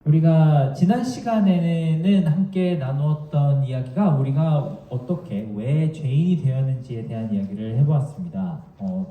우리가 지난 시간에는 함께 나누었던 이야기가 우리가 어떻게 왜 죄인이 되었는지에 대한 이야기를 해보았습니다.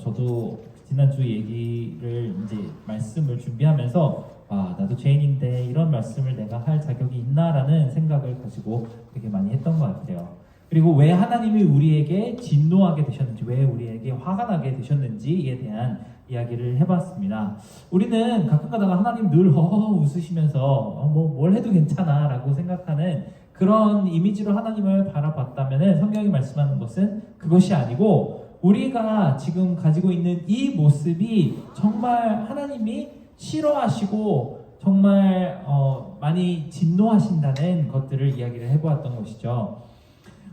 저도 지난주 얘기를 이제 말씀을 준비하면서 나도 죄인인데 이런 말씀을 내가 할 자격이 있나라는 생각을 가지고 되게 많이 했던 것 같아요. 그리고 왜 하나님이 우리에게 진노하게 되셨는지, 왜 우리에게 화가 나게 되셨는지에 대한 이야기를 해봤습니다. 우리는 가끔 가다가 하나님 늘 웃으시면서 뭘 해도 괜찮아 라고 생각하는 그런 이미지로 하나님을 바라봤다면 성경이 말씀하는 것은 그것이 아니고 우리가 지금 가지고 있는 이 모습이 정말 하나님이 싫어하시고 정말 많이 진노하신다는 것들을 이야기를 해보았던 것이죠.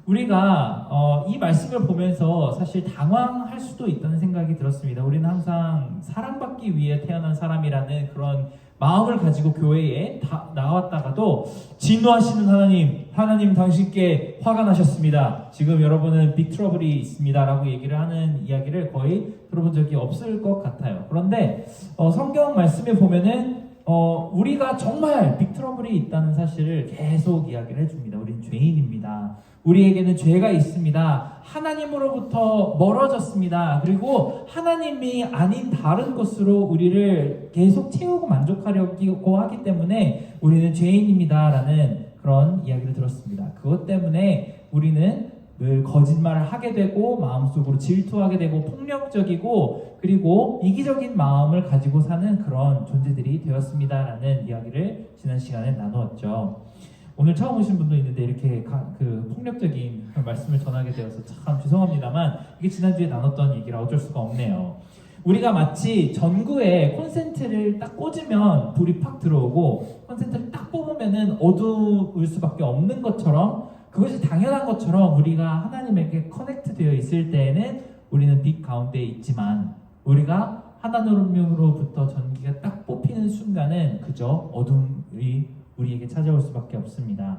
우리가 이 말씀을 보면서 사실 당황할 수도 있다는 생각이 들었습니다. 우리는 항상 사랑받기 위해 태어난 사람이라는 그런 마음을 가지고 교회에 나왔다가도 진노하시는 하나님 당신께 화가 나셨습니다. 지금 여러분은 빅 트러블이 있습니다. 라고 얘기를 하는 이야기를 거의 들어본 적이 없을 것 같아요. 그런데 성경 말씀에 보면은 우리가 정말 빅 트러블이 있다는 사실을 계속 이야기를 해줍니다. 우린 죄인입니다. 우리에게는 죄가 있습니다. 하나님으로부터 멀어졌습니다. 그리고 하나님이 아닌 다른 것으로 우리를 계속 채우고 만족하려고 하기 때문에 우리는 죄인입니다. 라는 그런 이야기를 들었습니다. 그것 때문에 우리는 늘 거짓말을 하게 되고 마음속으로 질투하게 되고 폭력적이고 그리고 이기적인 마음을 가지고 사는 그런 존재들이 되었습니다. 라는 이야기를 지난 시간에 나누었죠. 오늘 처음 오신 분도 있는데 이렇게 폭력적인 말씀을 전하게 되어서 참 죄송합니다만 이게 지난주에 나눴던 얘기라 어쩔 수가 없네요. 우리가 마치 전구에 콘센트를 딱 꽂으면 불이 팍 들어오고 콘센트를 딱 뽑으면은 어두울 수밖에 없는 것처럼 그것이 당연한 것처럼 우리가 하나님에게 커넥트 되어 있을 때에는 우리는 빛 가운데 있지만 우리가 하나님으로부터 전기가 딱 뽑히는 순간은 그저 어둠이 우리에게 찾아올 수밖에 없습니다.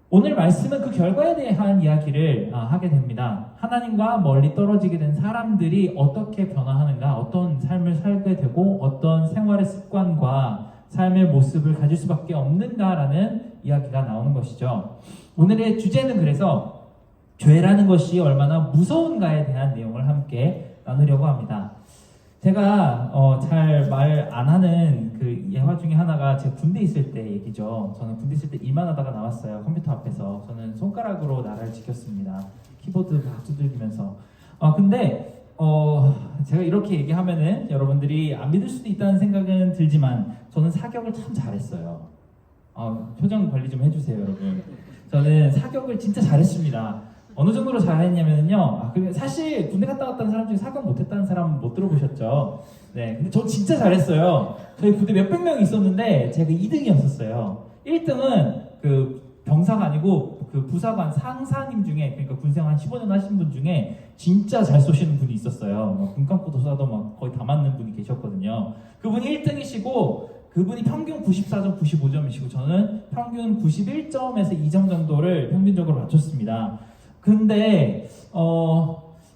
오늘 말씀은 그 결과에 대한 이야기를 하게 됩니다. 하나님과 멀리 떨어지게 된 사람들이 어떻게 변화하는가, 어떤 삶을 살게 되고 어떤 생활의 습관과 삶의 모습을 가질 수밖에 없는가라는 이야기가 나오는 것이죠. 오늘의 주제는 그래서 죄라는 것이 얼마나 무서운가에 대한 내용을 함께 나누려고 합니다. 제가 잘 말 안 하는 그 예화 중에 하나가 제 군대 있을 때 얘기죠. 저는 군대 있을 때 일만 하다가 나왔어요. 컴퓨터 앞에서. 저는 손가락으로 나라를 지켰습니다. 키보드 막 두들기면서. 근데 제가 이렇게 얘기하면은 여러분들이 안 믿을 수도 있다는 생각은 들지만 저는 사격을 참 잘했어요. 표정 관리 좀 해주세요, 여러분. 저는 사격을 진짜 잘했습니다. 어느 정도로 잘했냐면요. 사실 군대 갔다 왔다는 사람 중에 사격 못했다는 사람 못 들어보셨죠? 네, 근데 저 진짜 잘했어요. 저희 부대 몇백 명 있었는데 제가 2등이었었어요. 1등은 그 병사가 아니고 그 부사관 상사님 중에 그러니까 군생활 한 15년 하신 분 중에 진짜 잘 쏘시는 분이 있었어요. 눈 감고도 쏴도 막 거의 다 맞는 분이 계셨거든요. 그분이 1등이시고 그분이 평균 94점, 95점이시고 저는 평균 91점에서 2점 정도를 평균적으로 맞췄습니다. 근데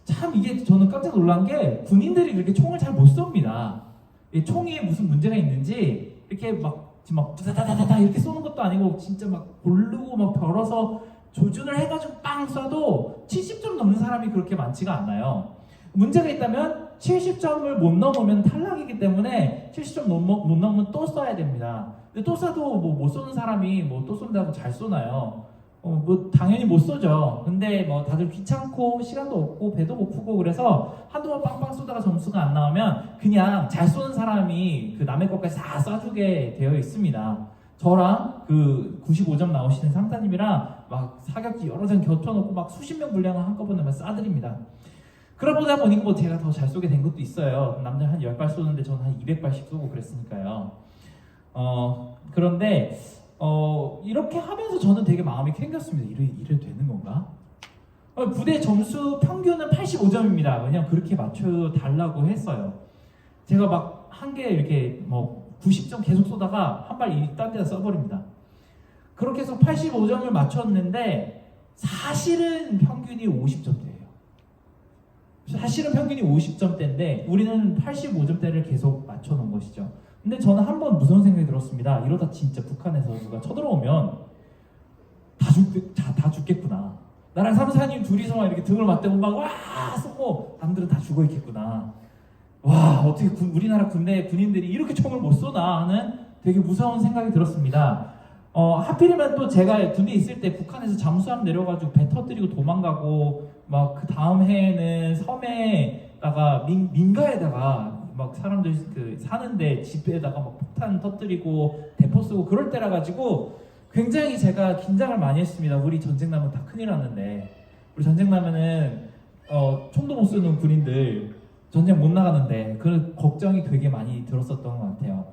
참 이게 저는 깜짝 놀란 게 군인들이 그렇게 총을 잘 못 쏩니다. 총에 무슨 문제가 있는지 이렇게 막 부다다다다 이렇게 쏘는 것도 아니고 진짜 막 고르고 막 별어서 조준을 해가지고 빵 쏴도 70점 넘는 사람이 그렇게 많지가 않아요. 문제가 있다면 70점을 못 넘으면 탈락이기 때문에 70점 못 넘으면 또 쏴야 됩니다. 근데 또 쏴도 못 쏘는 사람이 또 쏜다고 잘 쏘나요? 당연히 못 쏘죠. 근데 다들 귀찮고 시간도 없고 배도 고프고 그래서 한두 번 빵빵 쏘다가 점수가 안 나오면 그냥 잘 쏘는 사람이 그 남의 것까지 다 쏴주게 되어 있습니다. 저랑 그 95점 나오시는 상사님이랑 막 사격지 여러 장 겹쳐놓고 막 수십 명 분량을 한꺼번에 막 쏴드립니다. 그러다 보니까 제가 더 잘 쏘게 된 것도 있어요. 남들 한 10발 쏘는데 저는 한 200발씩 쏘고 그랬으니까요. 그런데 이렇게 하면서 저는 되게 마음이 캥겼습니다. 이래도 되는 건가? 부대 점수 평균은 85점입니다. 왜냐면 그렇게 맞춰달라고 했어요. 제가 막 한 개 이렇게 90점 계속 쏘다가 한 발 딴 데다 써버립니다. 그렇게 해서 85점을 맞췄는데 사실은 평균이 50점대예요. 사실은 평균이 50점대인데 우리는 85점대를 계속 맞춰놓은 것이죠. 근데 저는 한 번 무서운 생각이 들었습니다. 이러다 진짜 북한에서 누가 쳐들어오면 다 죽겠구나. 나랑 삼사님 둘이서 막 이렇게 등을 맞대고 막 와 쏘고 남들은 다 죽어 있겠구나. 와 어떻게 우리나라 군대 군인들이 이렇게 총을 못 쏘나 하는 되게 무서운 생각이 들었습니다. 하필이면 또 제가 군대 있을 때 북한에서 잠수함 내려가지고 배 터뜨리고 도망가고 막 그 다음 해에는 섬에다가 민가에다가 막 사람들 그 사는데 집에다가 막 폭탄 터뜨리고 대포 쓰고 그럴 때라 가지고 굉장히 제가 긴장을 많이 했습니다. 우리 전쟁 나면 다 큰일 났는데 우리 전쟁 나면은 총도 못 쏘는 군인들 전쟁 못 나가는데 그 걱정이 되게 많이 들었었던 것 같아요.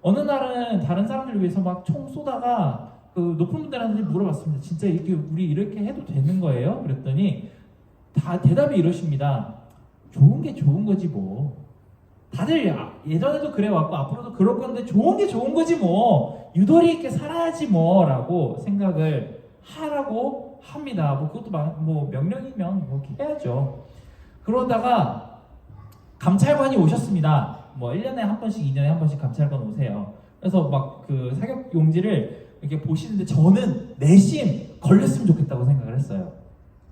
어느 날은 다른 사람들을 위해서 막 총 쏘다가 그 높은 분들한테 물어봤습니다. 진짜 이렇게 우리 이렇게 해도 되는 거예요? 그랬더니 다 대답이 이러십니다. 좋은 게 좋은 거지 뭐. 다들 예전에도 그래 왔고 앞으로도 그럴 건데 좋은 게 좋은 거지 뭐. 유도리 있게 살아야지 뭐라고 생각을 하라고 합니다. 뭐 그것도 뭐 명령이면 뭐 이렇게 해야죠. 그러다가 감찰관이 오셨습니다. 뭐 1년에 한 번씩 2년에 한 번씩 감찰관 오세요. 그래서 막 그 사격 용지를 이렇게 보시는데 저는 내심 걸렸으면 좋겠다고 생각을 했어요.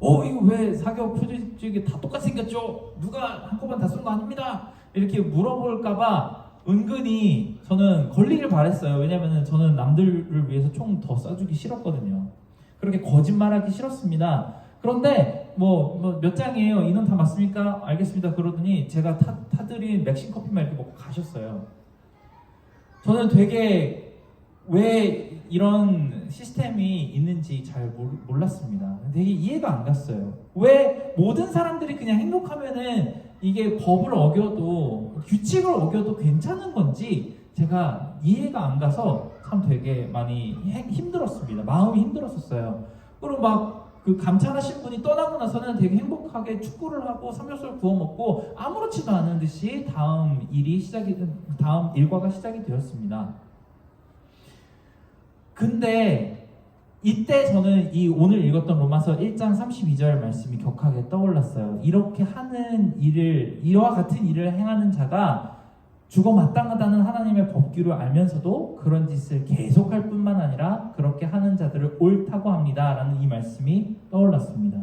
이거 왜 사격 표준이 다 똑같이 생겼죠? 누가 한꺼번에 다 쏜 거 아닙니다. 이렇게 물어볼까봐 은근히 저는 걸리길 바랬어요. 왜냐면은 저는 남들을 위해서 총 더 쏴주기 싫었거든요. 그렇게 거짓말하기 싫었습니다. 그런데 뭐 몇 장이에요? 인원 다 맞습니까? 알겠습니다. 그러더니 제가 타드린 맥심 커피만 이렇게 먹고 가셨어요. 저는 되게 왜 이런 시스템이 있는지 잘 몰랐습니다. 되게 이해가 안 갔어요. 왜 모든 사람들이 그냥 행복하면은 이게 법을 어겨도 규칙을 어겨도 괜찮은 건지 제가 이해가 안 가서 참 되게 많이 힘들었습니다. 마음이 힘들었었어요. 그리고 막 그 감찰하신 분이 떠나고 나서는 되게 행복하게 축구를 하고 삼겹살 구워 먹고 아무렇지도 않은 듯이 다음 일과가 시작이 되었습니다. 근데 이때 저는 이 오늘 읽었던 로마서 1장 32절 말씀이 격하게 떠올랐어요. 이렇게 하는 일을, 이와 같은 일을 행하는 자가 죽어 마땅하다는 하나님의 법규를 알면서도 그런 짓을 계속할 뿐만 아니라 그렇게 하는 자들을 옳다고 합니다. 라는 이 말씀이 떠올랐습니다.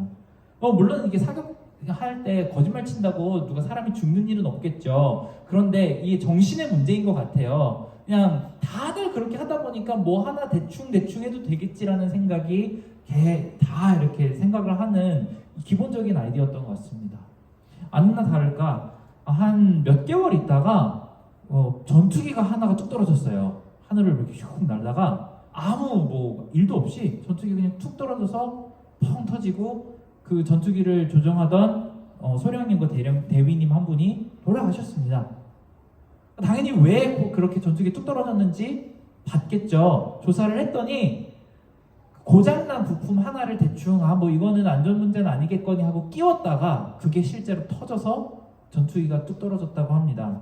물론 이게 사격할 때 거짓말 친다고 누가 사람이 죽는 일은 없겠죠. 그런데 이게 정신의 문제인 것 같아요. 그냥 다들 그렇게 하다 보니까 뭐 하나 대충 해도 되겠지라는 생각이 다 이렇게 생각을 하는 기본적인 아이디어였던 것 같습니다. 아니나 다를까 한 몇 개월 있다가 전투기가 하나가 뚝 떨어졌어요. 하늘을 이렇게 슉 날다가 아무 뭐 일도 없이 전투기가 그냥 툭 떨어져서 펑 터지고 그 전투기를 조종하던 소령님과 대위님 한 분이 돌아가셨습니다. 당연히 왜 그렇게 전투기 뚝 떨어졌는지 봤겠죠. 조사를 했더니 고장난 부품 하나를 대충 뭐 이거는 안전 문제는 아니겠거니 하고 끼웠다가 그게 실제로 터져서 전투기가 뚝 떨어졌다고 합니다.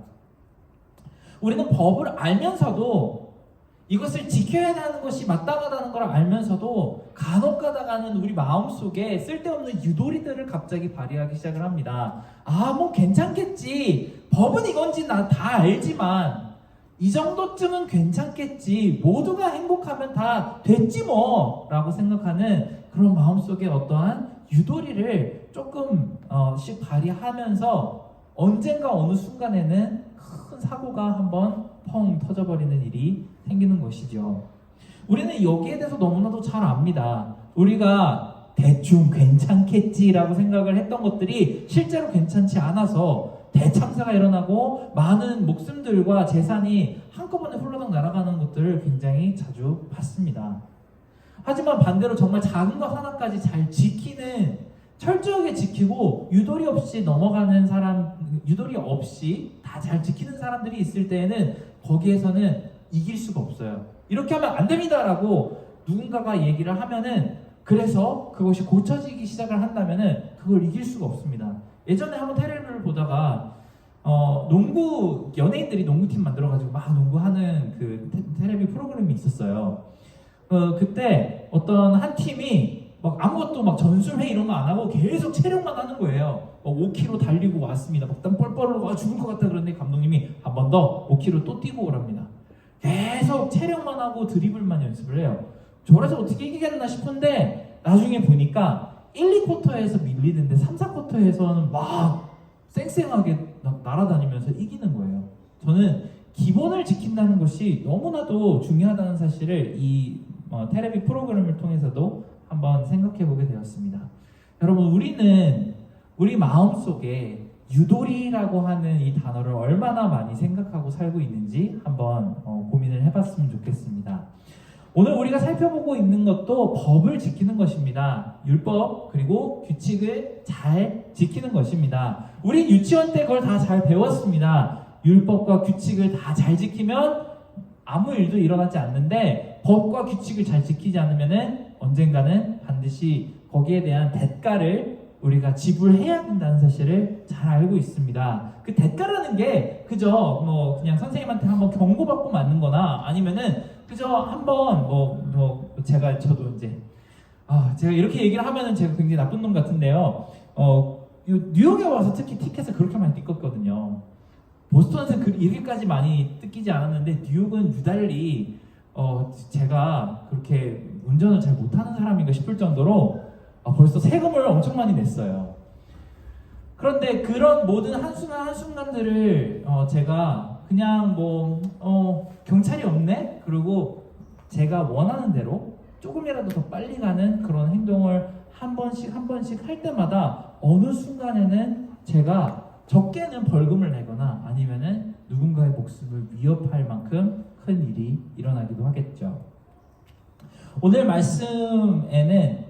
우리는 법을 알면서도 이것을 지켜야 하는 것이 마땅하다는 걸 알면서도 간혹 가다가는 우리 마음속에 쓸데없는 유도리들을 갑자기 발휘하기 시작을 합니다. 뭐 괜찮겠지. 법은 이건지 나 다 알지만 이 정도쯤은 괜찮겠지. 모두가 행복하면 다 됐지 뭐 라고 생각하는 그런 마음속에 어떠한 유도리를 조금씩 발휘하면서 언젠가 어느 순간에는 큰 사고가 한번 펑 터져버리는 일이 생기는 것이죠. 우리는 여기에 대해서 너무나도 잘 압니다. 우리가 대충 괜찮겠지라고 생각을 했던 것들이 실제로 괜찮지 않아서 대참사가 일어나고 많은 목숨들과 재산이 한꺼번에 훌러덩 날아가는 것들을 굉장히 자주 봤습니다. 하지만 반대로 정말 작은 것 하나까지 잘 지키는, 철저하게 지키고 유도리 없이 넘어가는 사람, 유도리 없이 다 잘 지키는 사람들이 있을 때에는 거기에서는 이길 수가 없어요. 이렇게 하면 안 됩니다 라고 누군가가 얘기를 하면은, 그래서 그것이 고쳐지기 시작을 한다면은 그걸 이길 수가 없습니다. 예전에 한번 텔레비를 보다가 농구, 연예인들이 농구팀 만들어가지고 막 농구하는 그 텔레비 프로그램이 있었어요. 그때 어떤 한 팀이 막 아무것도 막 전술회 이런 거 안 하고 계속 체력만 하는 거예요. 5km 달리고 왔습니다. 막 땀 뻘뻘 흘리고 죽을 것 같다 그러는데 감독님이 한 번 더 5km 또 뛰고 오랍니다. 계속 체력만 하고 드리블만 연습을 해요. 저래서 어떻게 이기겠나 싶은데 나중에 보니까 1, 2쿼터에서 밀리는데 3, 4쿼터에서는 막 쌩쌩하게 날아다니면서 이기는 거예요. 저는 기본을 지킨다는 것이 너무나도 중요하다는 사실을 이 테레비 프로그램을 통해서도 한번 생각해 보게 되었습니다. 여러분, 우리는 우리 마음속에 유도리라고 하는 이 단어를 얼마나 많이 생각하고 살고 있는지 한번 고민을 해봤으면 좋겠습니다. 오늘 우리가 살펴보고 있는 것도 법을 지키는 것입니다. 율법 그리고 규칙을 잘 지키는 것입니다. 우리 유치원 때 그걸 다 잘 배웠습니다. 율법과 규칙을 다 잘 지키면 아무 일도 일어나지 않는데 법과 규칙을 잘 지키지 않으면 언젠가는 반드시 거기에 대한 대가를 우리가 지불해야 된다는 사실을 잘 알고 있습니다. 그 대가라는 게 그저 뭐 그냥 선생님한테 한번 경고받고 맞는 거나 아니면은 그저 한번 저도 이제 제가 이렇게 얘기를 하면은 제가 굉장히 나쁜 놈 같은데요. 뉴욕에 와서 특히 티켓을 그렇게 많이 뜯었거든요. 보스턴에서 이렇게까지 많이 뜯기지 않았는데 뉴욕은 유달리 제가 그렇게 운전을 잘 못하는 사람인가 싶을 정도로 벌써 세금을 엄청 많이 냈어요. 그런데 그런 모든 한순간들을 제가 그냥 경찰이 없네? 그리고 제가 원하는 대로 조금이라도 더 빨리 가는 그런 행동을 한 번씩 할 때마다 어느 순간에는 제가 적게는 벌금을 내거나 아니면은 누군가의 목숨을 위협할 만큼 큰 일이 일어나기도 하겠죠. 오늘 말씀에는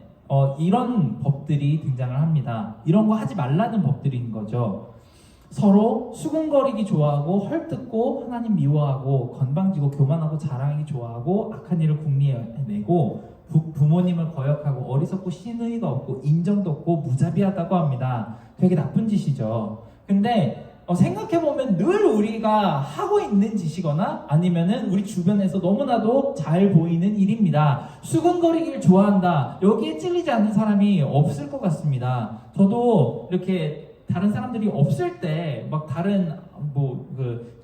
이런 법들이 등장을 합니다. 이런 거 하지 말라는 법들인 거죠. 서로 수군거리기 좋아하고 헐뜯고 하나님 미워하고 건방지고 교만하고 자랑하기 좋아하고 악한 일을 궁리해내고 부모님을 거역하고 어리석고 신의가 없고 인정도 없고 무자비하다고 합니다. 되게 나쁜 짓이죠. 근데 생각해보면 늘 우리가 하고 있는 짓이거나 아니면은 우리 주변에서 너무나도 잘 보이는 일입니다. 수근거리기를 좋아한다. 여기에 찔리지 않는 사람이 없을 것 같습니다. 저도 이렇게 다른 사람들이 없을 때 막 다른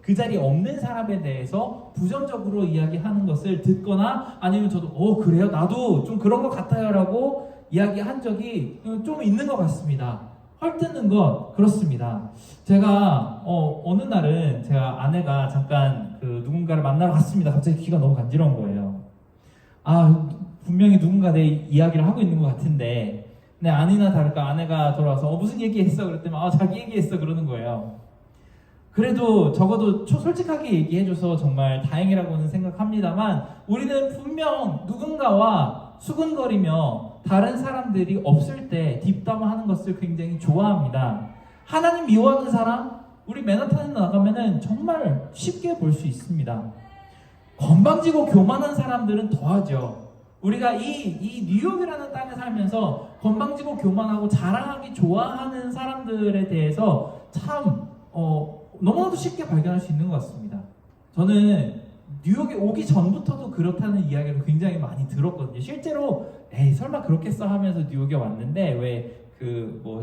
그 자리에 없는 사람에 대해서 부정적으로 이야기하는 것을 듣거나 아니면 저도 그래요? 나도 좀 그런 것 같아요 라고 이야기한 적이 좀 있는 것 같습니다. 헐뜯는 것 그렇습니다. 제가 어느 날은 제가 아내가 잠깐 누군가를 만나러 갔습니다. 갑자기 귀가 너무 간지러운 거예요. 분명히 누군가 내 이야기를 하고 있는 것 같은데 아니나 다를까 아내가 돌아와서 무슨 얘기했어? 그랬더니 자기 얘기했어 그러는 거예요. 그래도 적어도 솔직하게 얘기해줘서 정말 다행이라고는 생각합니다만 우리는 분명 누군가와 수근거리며 다른 사람들이 없을 때 뒷담화하는 것을 굉장히 좋아합니다. 하나님 미워하는 사람, 우리 맨하탄에 나가면은 정말 쉽게 볼 수 있습니다. 건방지고 교만한 사람들은 더하죠. 우리가 이 뉴욕이라는 땅에 살면서 건방지고 교만하고 자랑하기 좋아하는 사람들에 대해서 참 너무나도 쉽게 발견할 수 있는 것 같습니다. 저는 뉴욕에 오기 전부터도 그렇다는 이야기를 굉장히 많이 들었거든요. 실제로 설마 그렇겠어 하면서 뉴욕에 왔는데 왜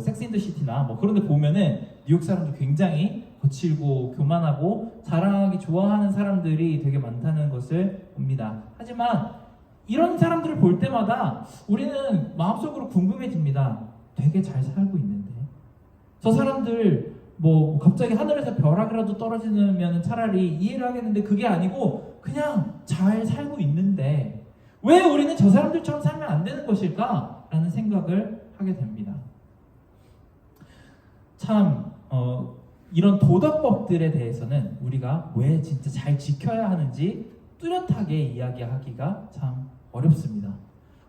섹스 인 더 시티나 그런 데 보면은 뉴욕 사람도 굉장히 거칠고 교만하고 자랑하기 좋아하는 사람들이 되게 많다는 것을 봅니다. 하지만 이런 사람들을 볼 때마다 우리는 마음속으로 궁금해집니다. 되게 잘 살고 있는데 저 사람들 갑자기 하늘에서 벼락이라도 떨어지면 차라리 이해를 하겠는데 그게 아니고 그냥 잘 살고 있는데 왜 우리는 저 사람들처럼 살면 안 되는 것일까? 라는 생각을 하게 됩니다. 참 이런 도덕법들에 대해서는 우리가 왜 진짜 잘 지켜야 하는지 뚜렷하게 이야기하기가 참 어렵습니다.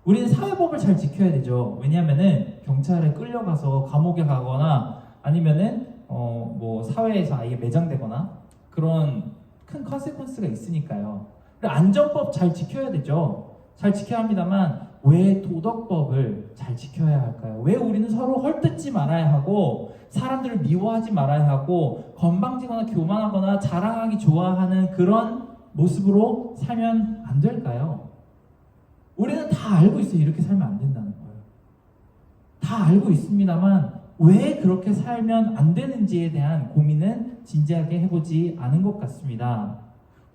우리는 사회법을 잘 지켜야 되죠. 왜냐하면은 경찰에 끌려가서 감옥에 가거나 아니면은 사회에서 아예 매장되거나 그런 큰 컨세퀀스가 있으니까요. 그리고 안전법 잘 지켜야 되죠. 잘 지켜야 합니다만 왜 도덕법을 잘 지켜야 할까요? 왜 우리는 서로 헐뜯지 말아야 하고 사람들을 미워하지 말아야 하고 건방지거나 교만하거나 자랑하기 좋아하는 그런 모습으로 살면 안 될까요? 우리는 다 알고 있어요. 이렇게 살면 안 된다는 거예요. 다 알고 있습니다만 왜 그렇게 살면 안 되는지에 대한 고민은 진지하게 해보지 않은 것 같습니다.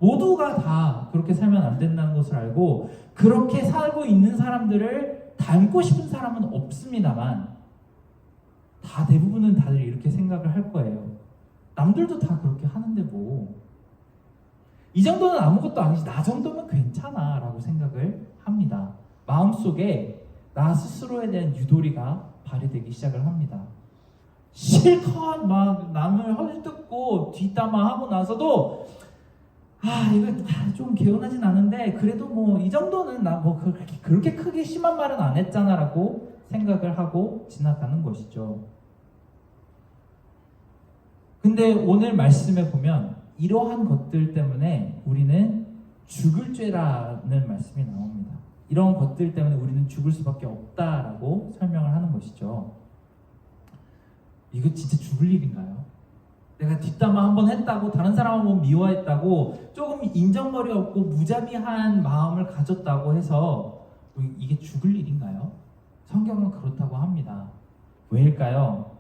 모두가 다 그렇게 살면 안 된다는 것을 알고 그렇게 살고 있는 사람들을 닮고 싶은 사람은 없습니다만 다 대부분은 다들 이렇게 생각을 할 거예요. 남들도 다 그렇게 하는데 뭐 이 정도는 아무것도 아니지, 나 정도면 괜찮아 라고 생각을 합니다. 마음속에 나 스스로에 대한 유도리가 발휘되기 시작을 합니다. 실컷 막 남을 헐뜯고 뒷담화하고 나서도 이거 좀 개운하진 않은데 그래도 뭐 이 정도는 나 뭐 그렇게 크게 심한 말은 안 했잖아 라고 생각을 하고 지나가는 것이죠. 근데 오늘 말씀에 보면 이러한 것들 때문에 우리는 죽을 죄라는 말씀이 나옵니다. 이런 것들 때문에 우리는 죽을 수밖에 없다라고 설명을 하는 것이죠. 이거 진짜 죽을 일인가요? 내가 뒷담화 한번 했다고, 다른 사람 한번 미워했다고, 조금 인정머리 없고 무자비한 마음을 가졌다고 해서 이게 죽을 일인가요? 성경은 그렇다고 합니다. 왜일까요?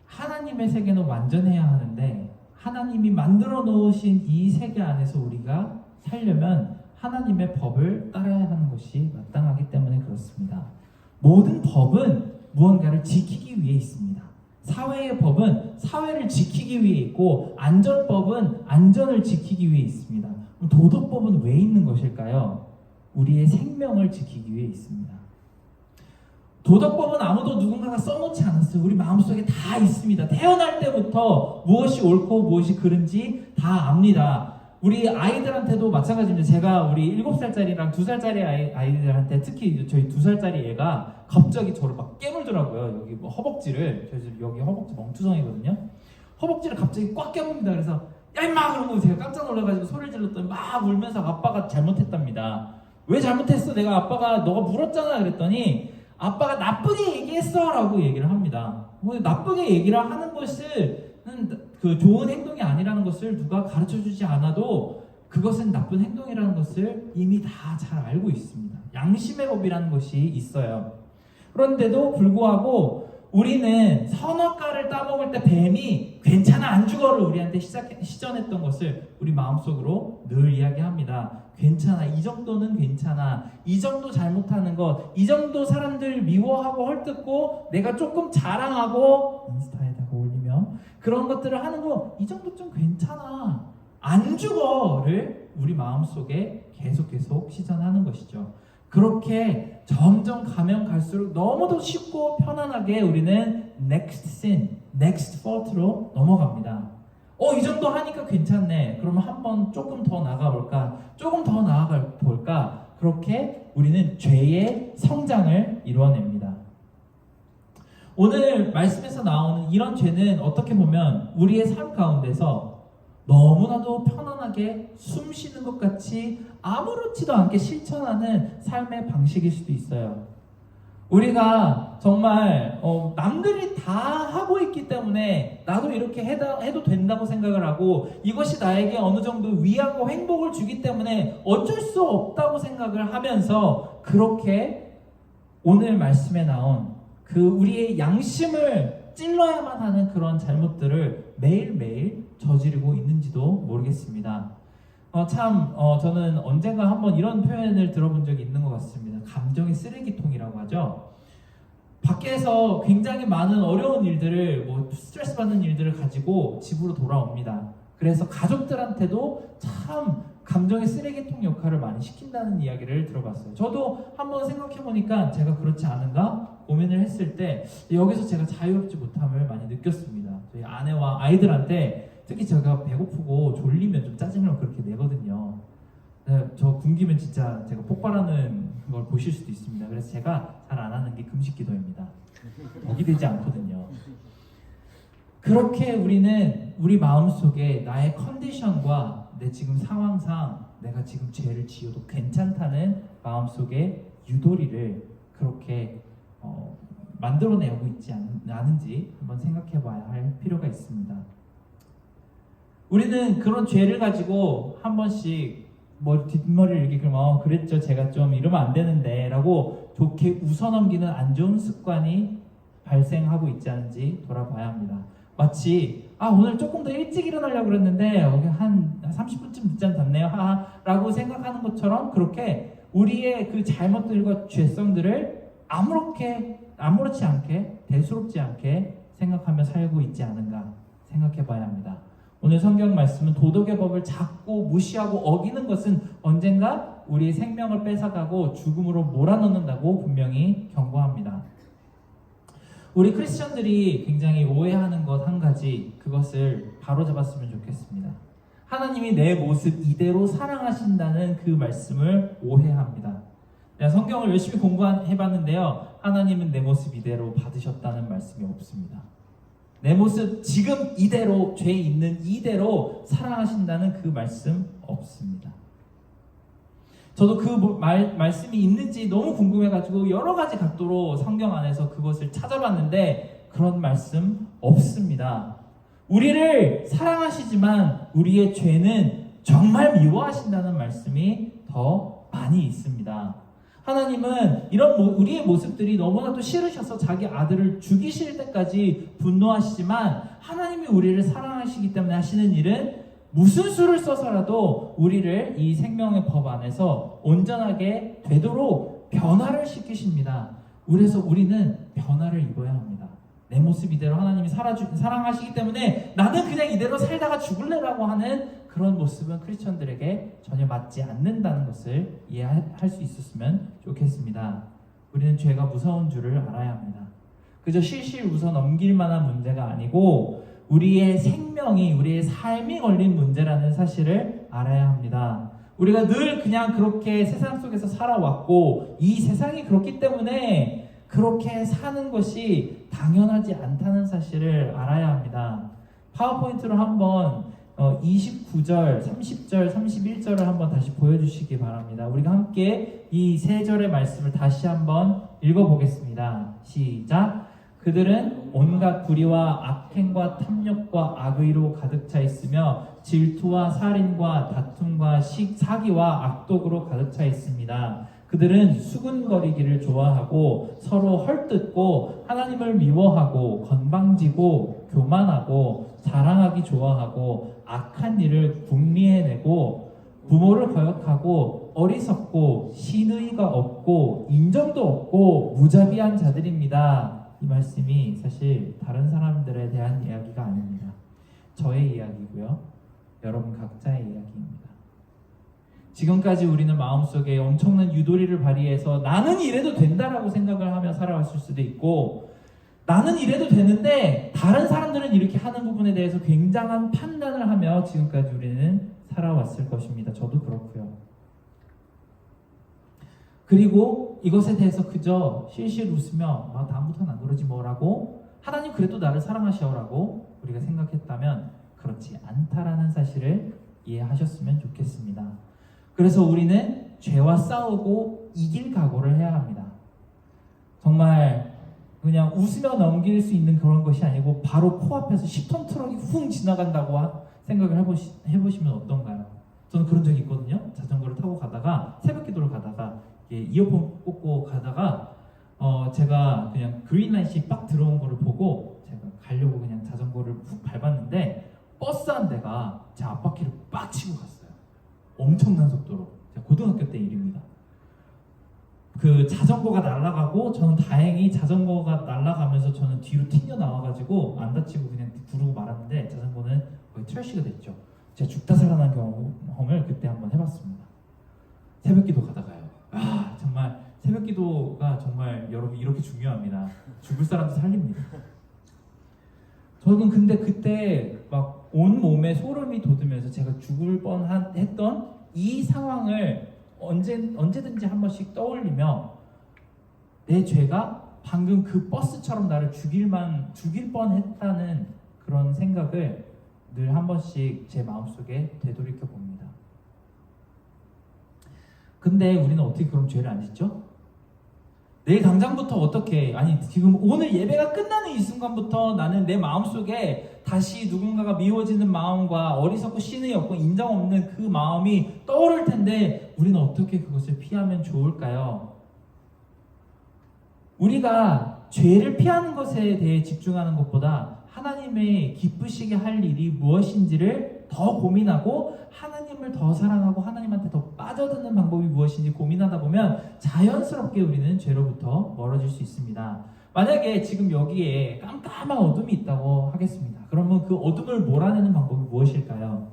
하나님의 세계는 완전해야 하는데 하나님이 만들어 놓으신 이 세계 안에서 우리가 살려면 하나님의 법을 따라야 하는 것이 마땅하기 때문에 그렇습니다. 모든 법은 무언가를 지키기 위해 있습니다. 사회의 법은 사회를 지키기 위해 있고 안전법은 안전을 지키기 위해 있습니다. 도덕법은 왜 있는 것일까요? 우리의 생명을 지키기 위해 있습니다. 도덕법은 아무도 누군가가 써놓지 않았어요. 우리 마음속에 다 있습니다. 태어날 때부터 무엇이 옳고 무엇이 그른지 다 압니다. 우리 아이들한테도 마찬가지입니다. 제가 우리 7살짜리랑 2살짜리 아이들한테 특히 저희 2살짜리 애가 갑자기 저를 막 깨물더라고요. 여기 뭐 허벅지를. 여기 허벅지 멍투성이거든요. 허벅지를 갑자기 꽉 깨물니다. 그래서 야 임마! 그러고 제가 깜짝 놀라가지고 소리를 질렀더니 막 울면서 아빠가 잘못했답니다. 왜 잘못했어? 내가 아빠가 너가 물었잖아 그랬더니 아빠가 나쁘게 얘기했어 라고 얘기를 합니다. 뭐 나쁘게 얘기를 하는 것은 그 좋은 행동이 아니라는 것을 누가 가르쳐주지 않아도 그것은 나쁜 행동이라는 것을 이미 다 잘 알고 있습니다. 양심의 법이라는 것이 있어요. 그런데도 불구하고 우리는 선악과를 따먹을 때 뱀이 괜찮아 안 죽어를 우리한테 시전했던 것을 우리 마음속으로 늘 이야기합니다. 괜찮아, 이 정도는 괜찮아, 이 정도 잘못하는 것, 이 정도 사람들 미워하고 헐뜯고 내가 조금 자랑하고 인스타에다가 올리면 그런 것들을 하는 거 이 정도 좀 괜찮아, 안 죽어를 우리 마음속에 계속 시전하는 것이죠. 그렇게 점점 가면 갈수록 너무도 쉽고 편안하게 우리는 next sin, next fault로 넘어갑니다. 이 정도 하니까 괜찮네. 그러면 한번 조금 더 나가볼까? 조금 더 나아가 볼까? 그렇게 우리는 죄의 성장을 이루어냅니다. 오늘 말씀에서 나오는 이런 죄는 어떻게 보면 우리의 삶 가운데서 너무나도 편안하게 숨 쉬는 것 같이 아무렇지도 않게 실천하는 삶의 방식일 수도 있어요. 우리가 정말 남들이 다 하고 있기 때문에 나도 이렇게 해도 된다고 생각을 하고 이것이 나에게 어느 정도 위안과 행복을 주기 때문에 어쩔 수 없다고 생각을 하면서 그렇게 오늘 말씀에 나온 그 우리의 양심을 찔러야만 하는 그런 잘못들을 매일매일 저지르고 있는지도 모르겠습니다. 저는 언젠가 한번 이런 표현을 들어본 적이 있는 것 같습니다. 감정의 쓰레기통이라고 하죠. 밖에서 굉장히 많은 어려운 일들을, 스트레스 받는 일들을 가지고 집으로 돌아옵니다. 그래서 가족들한테도 참 감정의 쓰레기통 역할을 많이 시킨다는 이야기를 들어봤어요. 저도 한번 생각해보니까 제가 그렇지 않은가 고민을 했을 때 여기서 제가 자유롭지 못함을 많이 느꼈습니다. 저희 아내와 아이들한테 특히 제가 배고프고 졸리면 좀 짜증을 그렇게 내거든요. 저 굶기면 진짜 제가 폭발하는 걸 보실 수도 있습니다. 그래서 제가 잘 안 하는 게 금식 기도입니다. 덕이 되지 않거든요. 그렇게 우리는 우리 마음속에 나의 컨디션과 내 지금 상황상 내가 지금 죄를 지어도 괜찮다는 마음속에 유도리를 그렇게 만들어내고 있지 않은지 한번 생각해 봐야 할 필요가 있습니다. 우리는 그런 죄를 가지고 한 번씩 뒷머리를 이렇게 그러면 그랬죠, 제가 좀 이러면 안 되는데 라고 좋게 웃어넘기는 안 좋은 습관이 발생하고 있지 않은지 돌아봐야 합니다. 마치 오늘 조금 더 일찍 일어나려고 그랬는데 한 30분쯤 늦잠 잤네요 라고 생각하는 것처럼, 그렇게 우리의 그 잘못들과 죄성들을 아무렇지 않게, 대수롭지 않게 생각하며 살고 있지 않은가 생각해 봐야 합니다. 오늘 성경 말씀은 도덕의 법을 자꾸 무시하고 어기는 것은 언젠가 우리의 생명을 뺏어가고 죽음으로 몰아넣는다고 분명히 경고합니다. 우리 크리스천들이 굉장히 오해하는 것 한 가지, 그것을 바로잡았으면 좋겠습니다. 하나님이 내 모습 이대로 사랑하신다는 그 말씀을 오해합니다. 내가 성경을 열심히 공부해봤는데요, 하나님은 내 모습 이대로 받으셨다는 말씀이 없습니다. 내 모습 지금 이대로, 죄 있는 이대로 사랑하신다는 그 말씀 없습니다. 저도 그 말씀이 있는지 너무 궁금해가지고 여러 가지 각도로 성경 안에서 그것을 찾아봤는데 그런 말씀 없습니다. 우리를 사랑하시지만 우리의 죄는 정말 미워하신다는 말씀이 더 많이 있습니다. 하나님은 이런 우리의 모습들이 너무나도 싫으셔서 자기 아들을 죽이실 때까지 분노하시지만, 하나님이 우리를 사랑하시기 때문에 하시는 일은 무슨 수를 써서라도 우리를 이 생명의 법 안에서 온전하게 되도록 변화를 시키십니다. 그래서 우리는 변화를 입어야 합니다. 내 모습 이대로 하나님이 사랑하시기 때문에 나는 그냥 이대로 살다가 죽을래라고 하는 그런 모습은 크리스천들에게 전혀 맞지 않는다는 것을 이해할 수 있었으면 좋겠습니다. 우리는 죄가 무서운 줄을 알아야 합니다. 그저 실실 웃어 넘길 만한 문제가 아니고 우리의 생명이, 우리의 삶이 걸린 문제라는 사실을 알아야 합니다. 우리가 늘 그냥 그렇게 세상 속에서 살아왔고 이 세상이 그렇기 때문에 그렇게 사는 것이 당연하지 않다는 사실을 알아야 합니다. 파워포인트로 한번 29절, 30절, 31절을 한번 다시 보여주시기 바랍니다. 우리가 함께 이 세 절의 말씀을 다시 한번 읽어보겠습니다. 시작! 그들은 온갖 불의와 악행과 탐욕과 악의로 가득 차 있으며 질투와 살인과 다툼과 사기와 악독으로 가득 차 있습니다. 그들은 수군거리기를 좋아하고 서로 헐뜯고 하나님을 미워하고 건방지고 교만하고 자랑하기 좋아하고 악한 일을 궁리해내고 부모를 거역하고 어리석고 신의가 없고 인정도 없고 무자비한 자들입니다. 이 말씀이 사실 다른 사람들에 대한 이야기가 아닙니다. 저의 이야기고요. 여러분 각자의 이야기입니다. 지금까지 우리는 마음속에 엄청난 유도리를 발휘해서 나는 이래도 된다라고 생각을 하며 살아왔을 수도 있고, 나는 이래도 되는데 다른 사람들은 이렇게 하는 부분에 대해서 굉장한 판단을 하며 지금까지 우리는 살아왔을 것입니다. 저도 그렇고요. 그리고 이것에 대해서 그저 실실 웃으며 다음부터는 안 그러지 뭐라고, 하나님 그래도 나를 사랑하셔라고 우리가 생각했다면 그렇지 않다라는 사실을 이해하셨으면 좋겠습니다. 그래서 우리는 죄와 싸우고 이길 각오를 해야 합니다. 정말 그냥 웃으며 넘길 수 있는 그런 것이 아니고 바로 코앞에서 10톤 트럭이 훅 지나간다고 생각을 해보시면 어떤가요? 저는 그런 적이 있거든요. 자전거를 타고 가다가 새벽 기도를 가다가 이어폰 꽂고 가다가 제가 그냥 그린라이트가 빡 들어온 거를 보고 제가 가려고 그냥 자전거를 훅 밟았는데 버스 한 대가 제 앞바퀴를 빡 치고 갔어요. 엄청난 속도로. 제가 고등학교 때 일입니다. 그 자전거가 날아가고 저는 다행히 자전거가 날아가면서 저는 뒤로 튕겨 나와가지고 안 다치고 그냥 부르고 말았는데 자전거는 거의 트래시가 됐죠. 제가 죽다 살아난 경험을 그때 한번 해봤습니다. 새벽기도 가다가요. 정말 새벽기도가 정말 여러분 이렇게 중요합니다. 죽을 사람도 살립니다. 저는 근데 그때 막 온 몸에 소름이 돋으면서 제가 죽을 뻔했던 이 상황을 언제든지 한 번씩 떠올리며 내 죄가 방금 그 버스처럼 나를 죽일 뻔했다는 그런 생각을 늘 한 번씩 제 마음속에 되돌이켜 봅니다. 근데 우리는 어떻게 그럼 죄를 안 짓죠? 내일 당장부터 어떻게, 지금 오늘 예배가 끝나는 이 순간부터 나는 내 마음속에 다시 누군가가 미워지는 마음과 어리석고 신의 없고 인정 없는 그 마음이 떠오를 텐데 우리는 어떻게 그것을 피하면 좋을까요? 우리가 죄를 피하는 것에 대해 집중하는 것보다 하나님의 기쁘시게 할 일이 무엇인지를 더 고민하고 하나님을 더 사랑하고 하나님한테 더 빠져드는 방법이 무엇인지 고민하다 보면 자연스럽게 우리는 죄로부터 멀어질 수 있습니다. 만약에 지금 여기에 깜깜한 어둠이 있다고 하겠습니다. 그러면 그 어둠을 몰아내는 방법이 무엇일까요?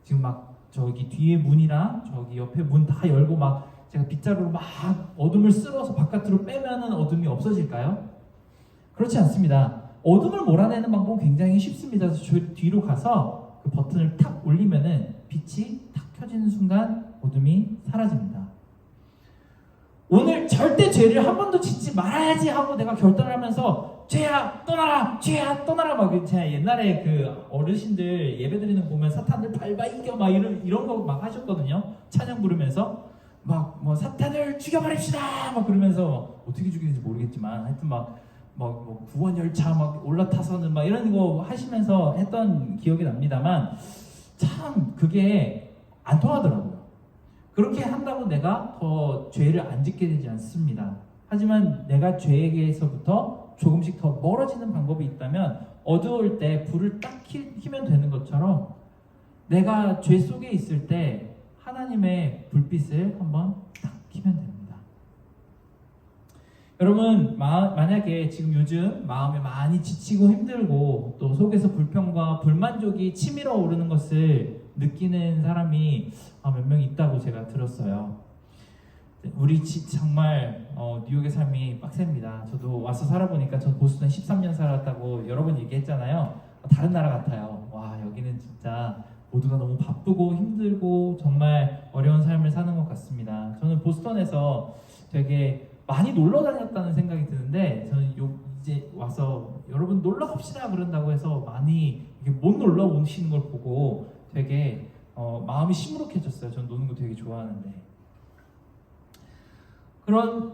지금 막 저기 뒤에 문이랑 저기 옆에 문 다 열고 막 제가 빗자루로 막 어둠을 쓸어서 바깥으로 빼면은 어둠이 없어질까요? 그렇지 않습니다. 어둠을 몰아내는 방법은 굉장히 쉽습니다. 그래서 저 뒤로 가서 그 버튼을 탁 올리면은 빛이 탁 켜지는 순간 어둠이 사라집니다. 오늘 절대 죄를 한 번도 짓지 말아야지 하고 내가 결단을 하면서 죄야 떠나라, 죄야 떠나라 막 제가 옛날에 그 어르신들 예배드리는 거 보면 사탄을 밟아 이겨 막 이런 거 막 하셨거든요. 찬양 부르면서 막 뭐 사탄을 죽여버립시다 막 그러면서 어떻게 죽이는지 모르겠지만 하여튼 뭐 구원 열차 막 올라타서는 막 이런 거 하시면서 했던 기억이 납니다만 참 그게 안 통하더라고요. 그렇게 한다고 내가 더 죄를 안 짓게 되지 않습니다. 하지만 내가 죄에게서부터 조금씩 더 멀어지는 방법이 있다면 어두울 때 불을 딱 켜면 되는 것처럼 내가 죄 속에 있을 때 하나님의 불빛을 한번 딱 켜면 됩니다. 여러분 만약에 지금 요즘 마음이 많이 지치고 힘들고 또 속에서 불평과 불만족이 치밀어 오르는 것을 느끼는 사람이 몇 명 있다고 제가 들었어요. 우리 정말 뉴욕의 삶이 빡셉니다. 저도 와서 살아보니까 저 보스턴 13년 살았다고 여러 번 얘기했잖아요. 다른 나라 같아요. 와 여기는 진짜 모두가 너무 바쁘고 힘들고 정말 어려운 삶을 사는 것 같습니다. 저는 보스턴에서 되게 많이 놀러 다녔다는 생각이 드는데 저는 이제 와서 여러분 놀러 갑시다 그런다고 해서 많이 못 놀러 오시는 걸 보고 되게 마음이 시무룩해졌어요. 전 노는 거 되게 좋아하는데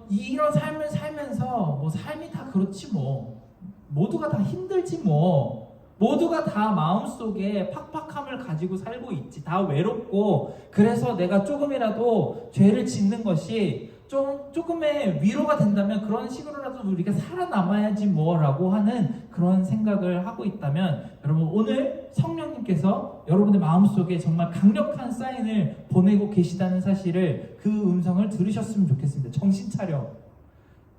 이런 삶을 살면서 뭐 삶이 다 그렇지 뭐 모두가 다 힘들지 뭐 모두가 다 마음속에 팍팍함을 가지고 살고 있지 다 외롭고 그래서 내가 조금이라도 죄를 짓는 것이 조금의 위로가 된다면 그런 식으로라도 우리가 살아남아야지 뭐라고 하는 그런 생각을 하고 있다면 여러분 오늘 성령님께서 여러분의 마음속에 정말 강력한 사인을 보내고 계시다는 사실을 그 음성을 들으셨으면 좋겠습니다. 정신 차려.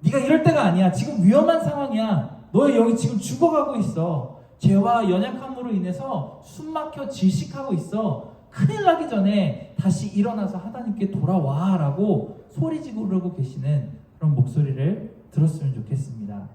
네가 이럴 때가 아니야. 지금 위험한 상황이야. 너 여기 지금 죽어가고 있어. 죄와 연약함으로 인해서 숨막혀 질식하고 있어. 큰일 나기 전에 다시 일어나서 하나님께 돌아와 라고 소리 지르고 계시는 그런 목소리를 들었으면 좋겠습니다.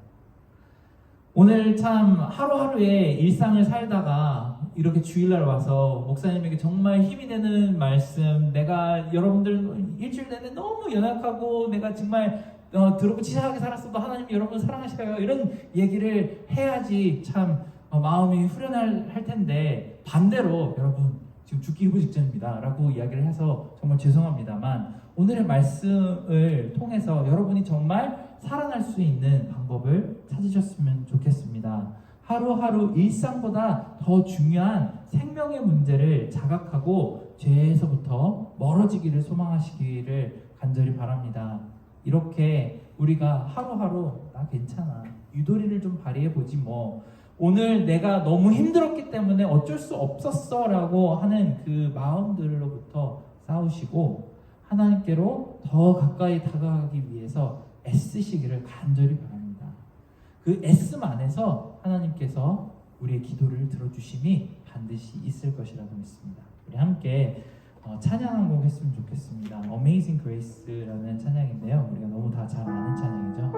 오늘 참 하루하루의 일상을 살다가 이렇게 주일날 와서 목사님에게 정말 힘이 되는 말씀, 내가 여러분들 일주일 내내 너무 연약하고 내가 정말 더럽고 치사하게 살았어도 하나님 여러분 사랑하셔요 이런 얘기를 해야지 참 마음이 후련할 텐데 반대로 여러분 지금 죽기 일보 직전입니다 라고 이야기를 해서 정말 죄송합니다만 오늘의 말씀을 통해서 여러분이 정말 살아날 수 있는 방법을 찾으셨으면 좋겠습니다. 하루하루 일상보다 더 중요한 생명의 문제를 자각하고 죄에서부터 멀어지기를 소망하시기를 간절히 바랍니다. 이렇게 우리가 하루하루 나 괜찮아 유도리를 좀 발휘해보지 뭐 오늘 내가 너무 힘들었기 때문에 어쩔 수 없었어 라고 하는 그 마음들로부터 싸우시고 하나님께로 더 가까이 다가가기 위해서 애쓰시기를 간절히 바랍니다. 그 애씀 안에서 하나님께서 우리의 기도를 들어주심이 반드시 있을 것이라고 믿습니다. 우리 함께 찬양 한 곡 했으면 좋겠습니다. Amazing Grace라는 찬양인데요. 우리가 너무 다 잘 아는 찬양이죠.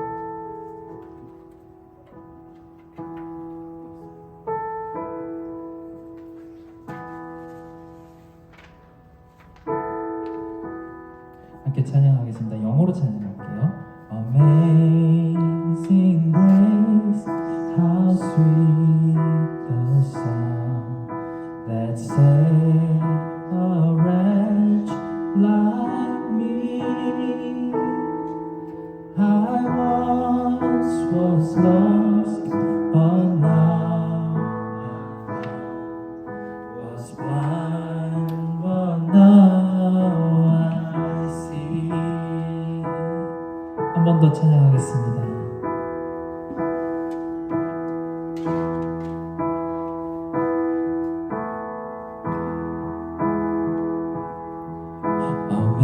함께 찬양하겠습니다. 영어로 찬양할게요. Amazing grace, how sweet the sound that saved a wretch like me. I once was lost, but now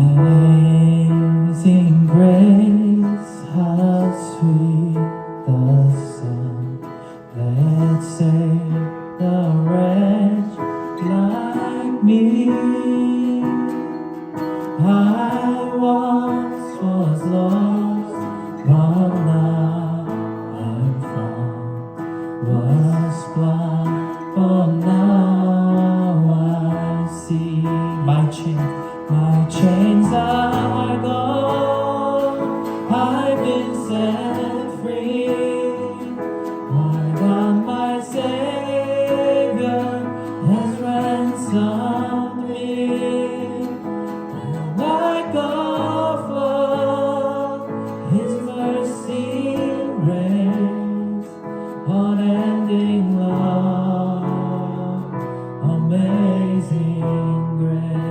Amazing grace, how sweet the sound that saved the wretch like me. I once was lost, but now I'm found. Was blind, but now I see. My chains are gone. I've been set free. My God, my Savior has ransomed me. Like a flood, His mercy reigns, unending love, amazing grace.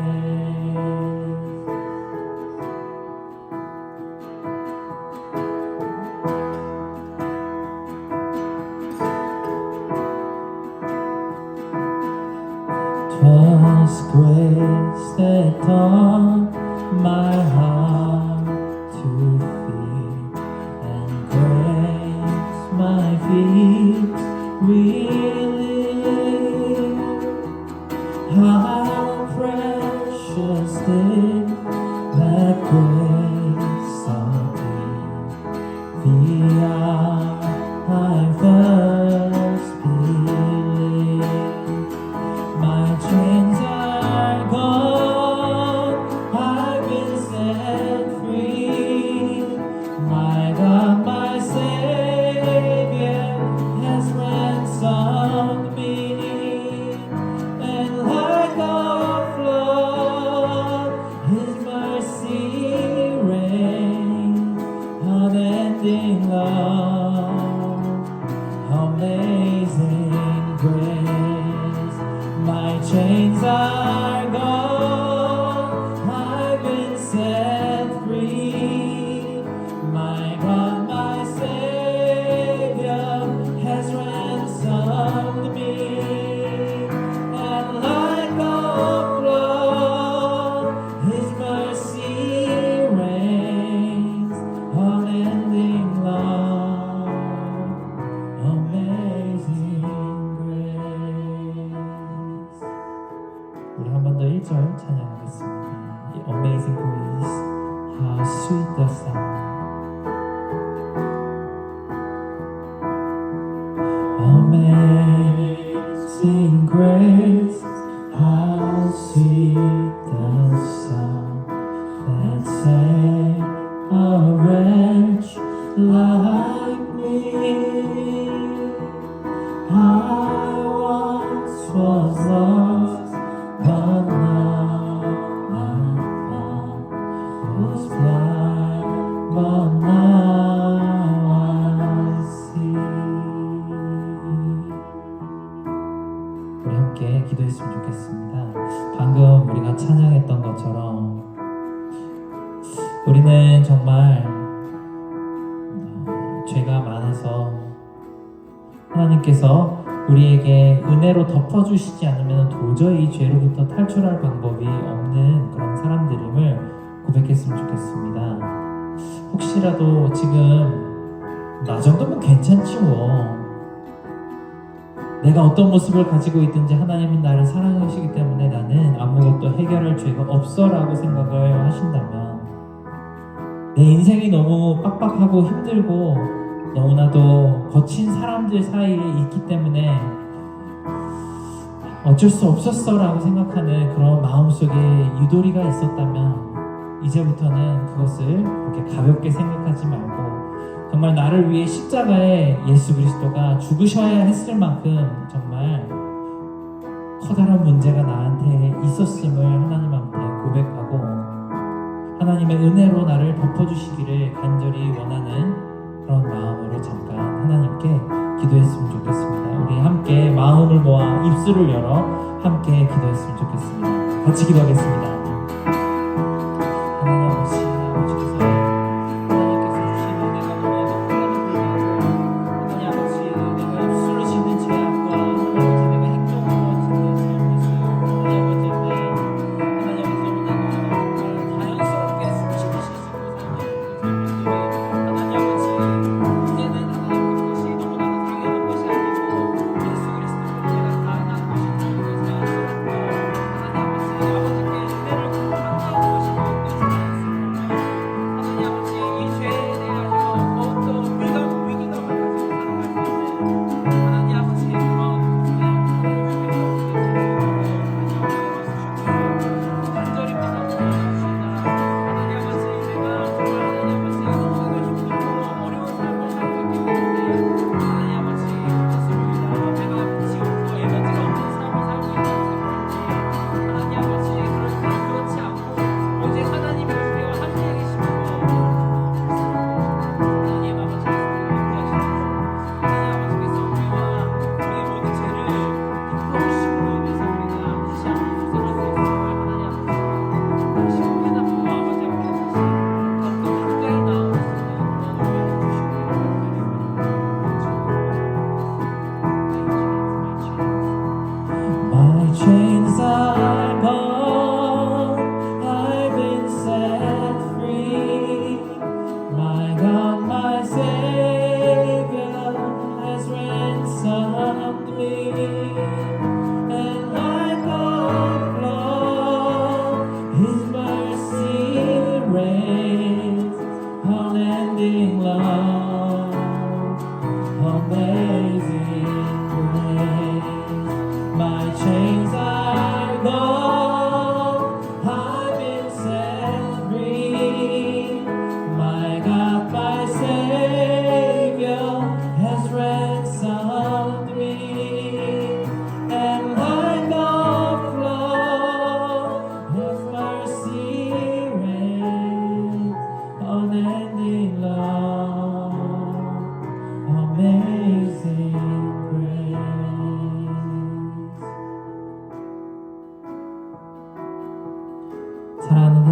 Twas grace that taught my heart to fear, and grace my feet relieved. How precious did that grace appear, the hour I first believed. My chains are gone, I've been set free. My God, my Savior has ransomed me. And like a flood, His mercy reigns, unending love, amazing grace. My chains are gone, I've been set free. My God, my Savior has ransomed me. And like a flood, His mercy reigns, unending love, amazing grace. 우리 한 번 더 1절 찬양하겠습니다. Amazing grace, how sweet the sound. Amazing grace, how sweet the sound that saved a wretch like me. I once was lost, but now I'm found. Was blind, but now I see. 우리 함께 기도했으면 좋겠습니다. 방금 우리가 찬양했던 것처럼 우리는 정말 죄가 많아서 하나님께서 우리에게 은혜로 덮어주시지 않으면 도저히 죄로부터 탈출할 방법이 없는 그런 사람들임을 고백했으면 좋겠습니다. 혹시라도 지금 나 정도면 괜찮지 뭐, 내가 어떤 모습을 가지고 있든지 하나님은 나를 사랑하시기 때문에 나는 아무것도 해결할 죄가 없어 라고 생각을 하신다면, 내 인생이 너무 빡빡하고 힘들고 너무나도 거친 사람들 사이에 있기 때문에 어쩔 수 없었어 라고 생각하는 그런 마음속에 유도리가 있었다면, 이제부터는 그것을 그렇게 가볍게 생각하지 말고 정말 나를 위해 십자가에 예수 그리스도가 죽으셔야 했을 만큼 정말 커다란 문제가 나한테 있었음을 하나님한테 고백하고 하나님의 은혜로 나를 덮어주시기를 간절히 원하는 그런 마음으로 잠깐 하나님께 기도했으면 좋겠습니다. 우리 함께 마음을 모아 입술을 열어 함께 기도했으면 좋겠습니다. 같이 기도하겠습니다. 하나님 아버지, 아버지께서 하나님께서 주신 은혜가 너무나도 크다는 불구하고 하나님 아버지, 내가 입술로 짓는 죄악과 하나님 아버지 내가 행동으로 짓는 잘못을 하나님 아버지 하나님 아버지 너무나도 자연스럽게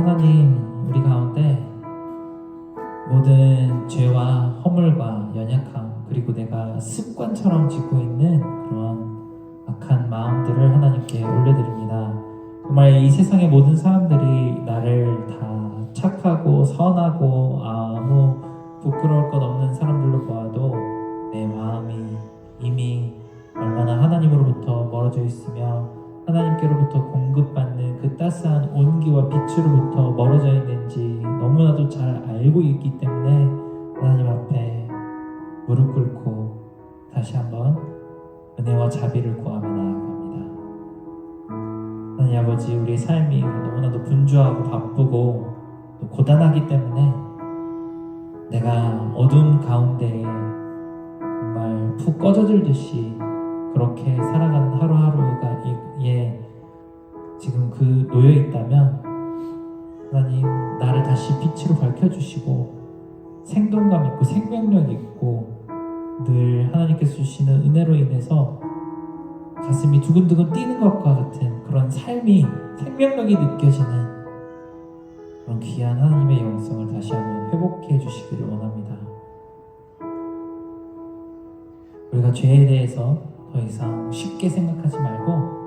하나님, 우리 가운데 모든 죄와 허물과 연약함, 그리고 내가 습관처럼 짓고 있는 그런 악한 마음들을 하나님께 올려드립니다. 정말 이 세상의 모든 사람들이 나를 다 착하고 선하고 아무 부끄러울 것 없는 사람들로 보아도 내 마음이 이미 얼마나 하나님으로부터 멀어져 있으며 하나님께로부터 공급받는 그 따스한 온기와 빛으로부터 멀어져 있는지 너무나도 잘 알고 있기 때문에 하나님 앞에 무릎 꿇고 다시 한번 은혜와 자비를 구하며 나아갑니다. 하나님 아버지, 우리의 삶이 너무나도 분주하고 바쁘고 또 고단하기 때문에 내가 어둠 가운데에 정말 푹 꺼져들듯이 그렇게 살아가는 하루하루가 지금 그 놓여 있다면 하나님, 나를 다시 빛으로 밝혀주시고 생동감 있고 생명력 있고 늘 하나님께서 주시는 은혜로 인해서 가슴이 두근두근 뛰는 것과 같은 그런 삶이 생명력이 느껴지는 그런 귀한 하나님의 영성을 다시 한번 회복해 주시기를 원합니다. 우리가 죄에 대해서 더 이상 쉽게 생각하지 말고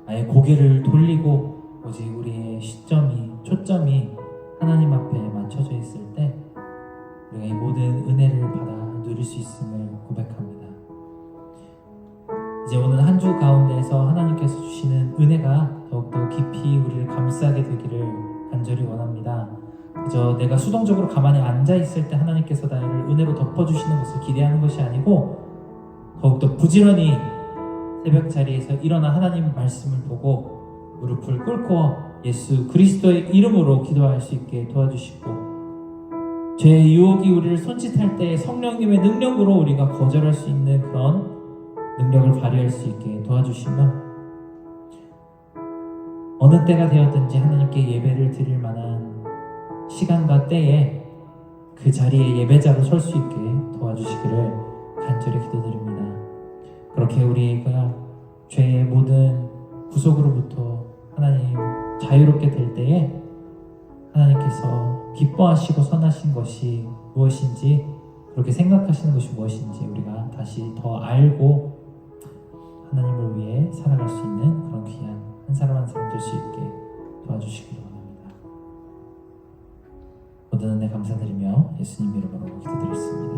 아예 고개를 돌리고 오직 우리의 초점이 하나님 앞에 맞춰져 있을 때 우리가 이 모든 은혜를 받아 누릴 수 있음을 고백합니다. 이제 오늘 한 주 가운데에서 하나님께서 주시는 은혜가 더욱더 깊이 우리를 감싸게 되기를 간절히 원합니다. 그저 내가 수동적으로 가만히 앉아 있을 때 하나님께서 나를 은혜로 덮어주시는 것을 기대하는 것이 아니고 더욱더 부지런히 새벽 자리에서 일어나 하나님 말씀을 보고 무릎을 꿇고 예수 그리스도의 이름으로 기도할 수 있게 도와주시고 죄의 유혹이 우리를 손짓할 때 성령님의 능력으로 우리가 거절할 수 있는 그런 능력을 발휘할 수 있게 도와주시며 어느 때가 되었든지 하나님께 예배를 드릴 만한 시간과 때에 그 자리에 예배자로 설 수 있게 도와주시기를 간절히 기도드립니다. 그렇게 우리가 죄의 모든 구속으로부터 하나님 자유롭게 될 때에 하나님께서 기뻐하시고 선하신 것이 무엇인지, 그렇게 생각하시는 것이 무엇인지 우리가 다시 더 알고 하나님을 위해 살아갈 수 있는 그런 귀한 한 사람 한 사람 될 수 있게 도와주시기를 원합니다. 모든 은혜 감사드리며 예수님 이름으로 기도드렸습니다.